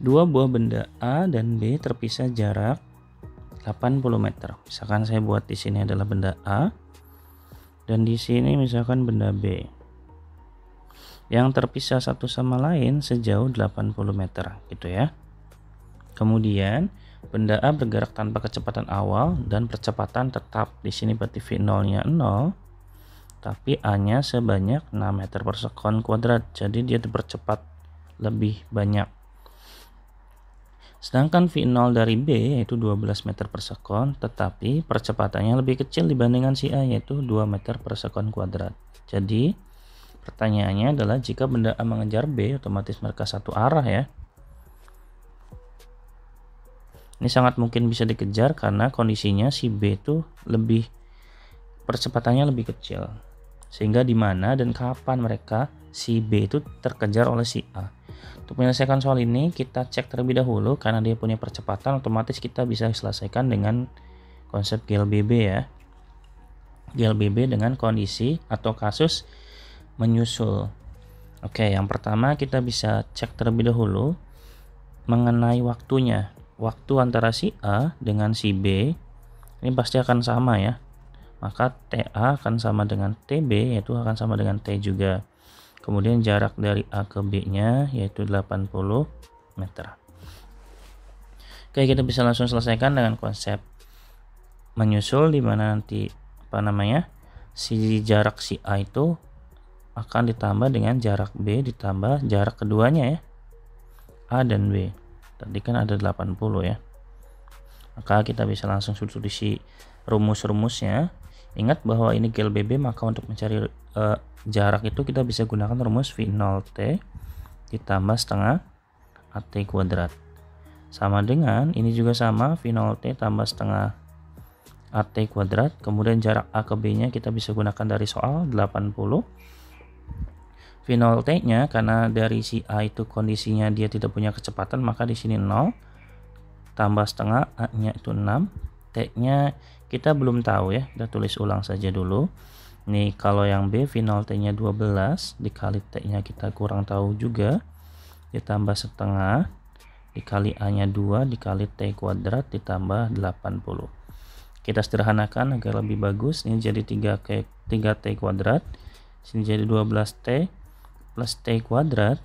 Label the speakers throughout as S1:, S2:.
S1: Dua buah benda A dan B terpisah jarak 80 meter. Misalkan saya buat di sini adalah benda A dan di sini misalkan benda B. Yang terpisah satu sama lain sejauh 80 meter gitu ya. Kemudian benda A bergerak tanpa kecepatan awal dan percepatan tetap. Di sini berarti V0-nya 0, tapi A-nya sebanyak 6 meter per sekon kuadrat. Jadi dia dipercepat lebih banyak. Sedangkan V0 dari B yaitu 12 meter per sekon, tetapi percepatannya lebih kecil dibandingkan si A yaitu 2 meter per sekon kuadrat. Jadi pertanyaannya adalah jika benda A mengejar B, otomatis mereka satu arah ya. Ini sangat mungkin bisa dikejar karena kondisinya si B itu percepatannya lebih kecil. Sehingga di mana dan kapan mereka si B itu terkejar oleh si A. Untuk menyelesaikan soal ini kita cek terlebih dahulu karena dia punya percepatan, otomatis kita bisa selesaikan dengan konsep GLBB ya. GLBB dengan kondisi atau kasus menyusul. Oke, yang pertama kita bisa cek terlebih dahulu mengenai waktunya. Waktu antara si A dengan si B ini pasti akan sama ya. Maka TA akan sama dengan TB, yaitu akan sama dengan T juga. Kemudian jarak dari A ke B nya yaitu 80 meter. Oke, kita bisa langsung selesaikan dengan konsep menyusul, di mana nanti si jarak si A itu akan ditambah dengan jarak B ditambah jarak keduanya ya, A dan B. Tadi kan ada 80 ya. Maka kita bisa langsung substitusi rumus-rumusnya. Ingat bahwa ini GLBB, maka untuk mencari jarak itu kita bisa gunakan rumus V0T ditambah setengah AT kuadrat. Sama dengan ini juga sama, V0T tambah setengah AT kuadrat. Kemudian jarak A ke B nya kita bisa gunakan dari soal 80. V0T-nya karena dari si A itu kondisinya dia tidak punya kecepatan, maka di sini 0 tambah setengah, A-nya itu 6, T-nya kita belum tahu ya, kita tulis ulang saja dulu. Nih kalau yang B V0T-nya 12 dikali T-nya kita kurang tahu juga, ditambah setengah dikali A-nya 2 dikali T kuadrat ditambah 80. Kita sederhanakan agar lebih bagus. Ini jadi 3T kuadrat, sini jadi 12T plus T kuadrat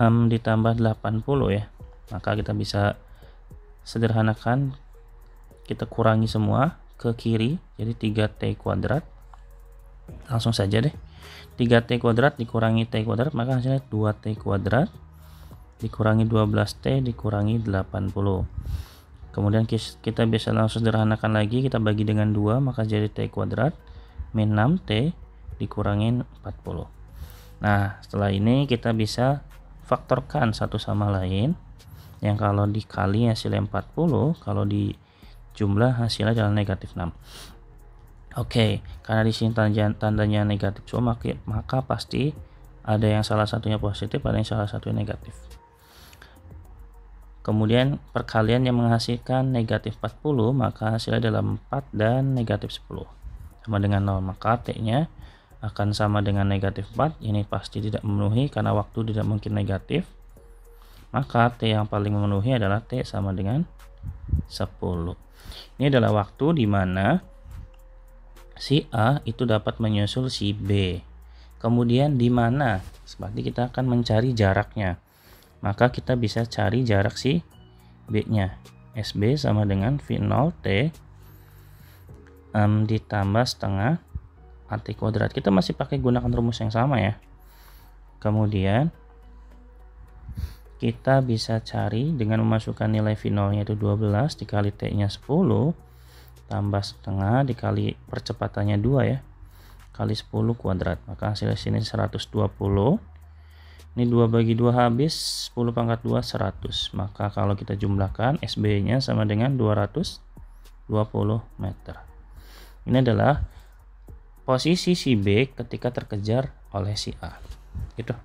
S1: ditambah 80 ya. Maka kita bisa sederhanakan, kita kurangi semua ke kiri jadi 3T kuadrat. Langsung saja deh, 3T kuadrat dikurangi T kuadrat maka hasilnya 2T kuadrat dikurangi 12T dikurangi 80. Kemudian kita bisa langsung sederhanakan lagi, kita bagi dengan 2 maka jadi T kuadrat min 6T dikurangi 40. Nah, setelah ini kita bisa faktorkan satu sama lain. Yang kalau dikali hasilnya 40, kalau di jumlah hasilnya adalah negatif 6. Oke, karena di sini tandanya negatif semua, maka pasti ada yang salah satunya positif, ada yang salah satunya negatif. Kemudian perkalian yang menghasilkan negatif 40, maka hasilnya adalah 4 dan negatif 10 sama dengan 0, maka T-nya akan sama dengan negatif 4. Ini pasti tidak memenuhi karena waktu tidak mungkin negatif. Maka T yang paling memenuhi adalah T sama dengan 10. Ini adalah waktu di mana si A itu dapat menyusul si B. Kemudian di mana? Seperti kita akan mencari jaraknya. Maka kita bisa cari jarak si B-nya. SB sama dengan V0T ditambah setengah AT kuadrat. Kita masih pakai gunakan rumus yang sama ya. Kemudian kita bisa cari dengan memasukkan nilai V0 nya itu 12 dikali T nya 10 tambah setengah dikali percepatannya 2 ya, kali 10 kuadrat, maka hasilnya sini 120. Ini 2 bagi 2 habis, 10 pangkat 2 100. Maka kalau kita jumlahkan SB nya sama dengan 220 meter. Ini adalah posisi si B ketika terkejar oleh si A. Gitu.